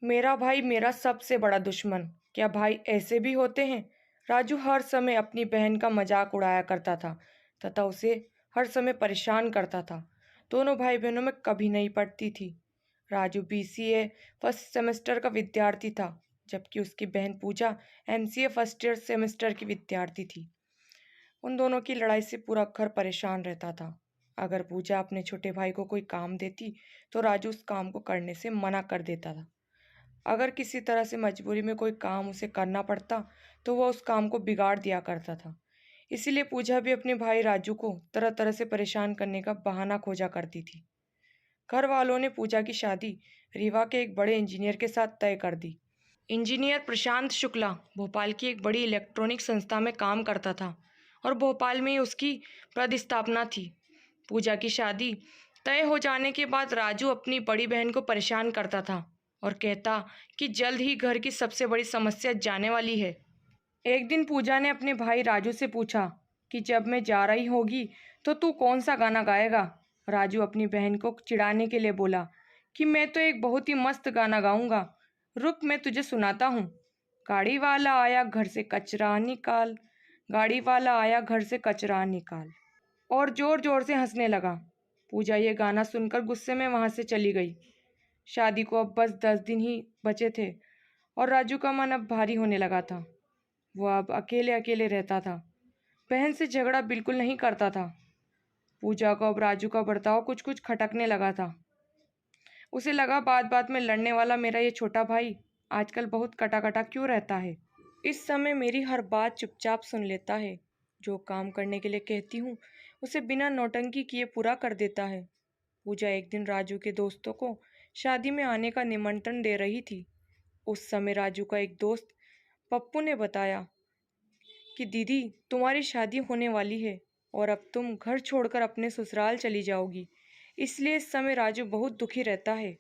मेरा भाई मेरा सबसे बड़ा दुश्मन। क्या भाई ऐसे भी होते हैं? राजू हर समय अपनी बहन का मजाक उड़ाया करता था तथा उसे हर समय परेशान करता था। दोनों भाई बहनों में कभी नहीं पड़ती थी। राजू बीसीए फर्स्ट सेमेस्टर का विद्यार्थी था, जबकि उसकी बहन पूजा एमसीए फर्स्ट ईयर सेमेस्टर की विद्यार्थी थी। उन दोनों की लड़ाई से पूरा घर परेशान रहता था। अगर पूजा अपने छोटे भाई को कोई काम देती तो राजू उस काम को करने से मना कर देता था। अगर किसी तरह से मजबूरी में कोई काम उसे करना पड़ता तो वह उस काम को बिगाड़ दिया करता था। इसीलिए पूजा भी अपने भाई राजू को तरह तरह से परेशान करने का बहाना खोजा करती थी। घर वालों ने पूजा की शादी रीवा के एक बड़े इंजीनियर के साथ तय कर दी। इंजीनियर प्रशांत शुक्ला भोपाल की एक बड़ी इलेक्ट्रॉनिक संस्था में काम करता था और भोपाल में ही उसकी प्रतिस्थापना थी। पूजा की शादी तय हो जाने के बाद राजू अपनी बड़ी बहन को परेशान करता था और कहता कि जल्द ही घर की सबसे बड़ी समस्या जाने वाली है। एक दिन पूजा ने अपने भाई राजू से पूछा कि जब मैं जा रही होगी तो तू कौन सा गाना गाएगा। राजू अपनी बहन को चिढ़ाने के लिए बोला कि मैं तो एक बहुत ही मस्त गाना गाऊंगा, रुक मैं तुझे सुनाता हूँ। गाड़ी वाला आया घर से कचरा निकाल, गाड़ी वाला आया घर से कचरा निकाल, और जोर जोर से हंसने लगा। पूजा ये गाना सुनकर गुस्से में वहां से चली गई। शादी को अब बस 10 दिन ही बचे थे और राजू का मन अब भारी होने लगा था। वह अब अकेले अकेले रहता था, बहन से झगड़ा बिल्कुल नहीं करता था। पूजा को अब राजू का बर्ताव कुछ कुछ खटकने लगा था। उसे लगा बात बात में लड़ने वाला मेरा ये छोटा भाई आजकल बहुत कटा कटा क्यों रहता है। इस समय मेरी हर बात चुपचाप सुन लेता है। जो काम करने के लिए कहती हूँ उसे बिना नौटंकी किए पूरा कर देता है। पूजा एक दिन राजू के दोस्तों को शादी में आने का निमंत्रण दे रही थी। उस समय राजू का एक दोस्त पप्पू ने बताया कि दीदी तुम्हारी शादी होने वाली है और अब तुम घर छोड़कर अपने ससुराल चली जाओगी, इसलिए इस समय राजू बहुत दुखी रहता है।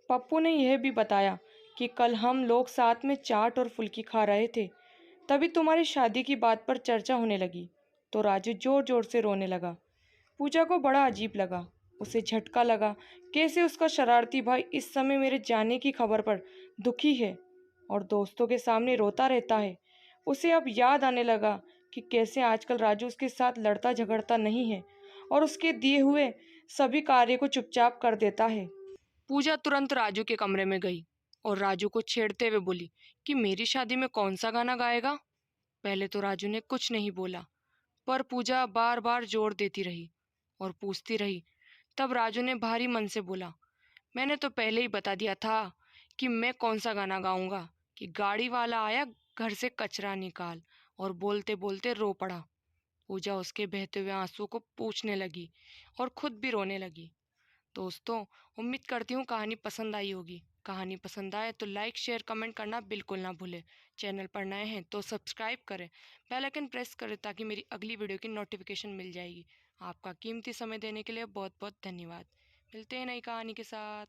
पप्पू ने यह भी बताया कि कल हम लोग साथ में चाट और फुल्की खा रहे थे, तभी तुम्हारी शादी की बात पर चर्चा होने लगी तो राजू जोर जोर से रोने लगा। पूजा को बड़ा अजीब लगा, उसे झटका लगा कैसे उसका शरारती भाई इस समय मेरे जाने की खबर पर दुखी है और दोस्तों के सामने रोता रहता है। उसे अब याद आने लगा कि कैसे आजकल राजू उसके साथ लड़ता झगड़ता नहीं है और उसके दिए हुए सभी कार्य को चुपचाप कर देता है। पूजा तुरंत राजू के कमरे में गई और राजू को छेड़ते हुए बोली कि मेरी शादी में कौन सा गाना गाएगा। पहले तो राजू ने कुछ नहीं बोला, पर पूजा बार बार जोर देती रही और पूछती रही। तब राजू ने भारी मन से बोला, मैंने तो पहले ही बता दिया था कि मैं कौन सा गाना गाऊंगा, कि गाड़ी वाला आया घर से कचरा निकाल, और बोलते बोलते रो पड़ा। पूजा उसके बहते हुए आंसू को पूछने लगी और खुद भी रोने लगी। दोस्तों, उम्मीद करती हूँ कहानी पसंद आई होगी। कहानी पसंद आए तो लाइक शेयर कमेंट करना बिल्कुल ना भूलें। चैनल पर नए हैं तो सब्सक्राइब करें, बेल आइकन प्रेस करें ताकि मेरी अगली वीडियो की नोटिफिकेशन मिल जाएगी। आपका कीमती समय देने के लिए बहुत बहुत धन्यवाद। मिलते हैं नई कहानी के साथ।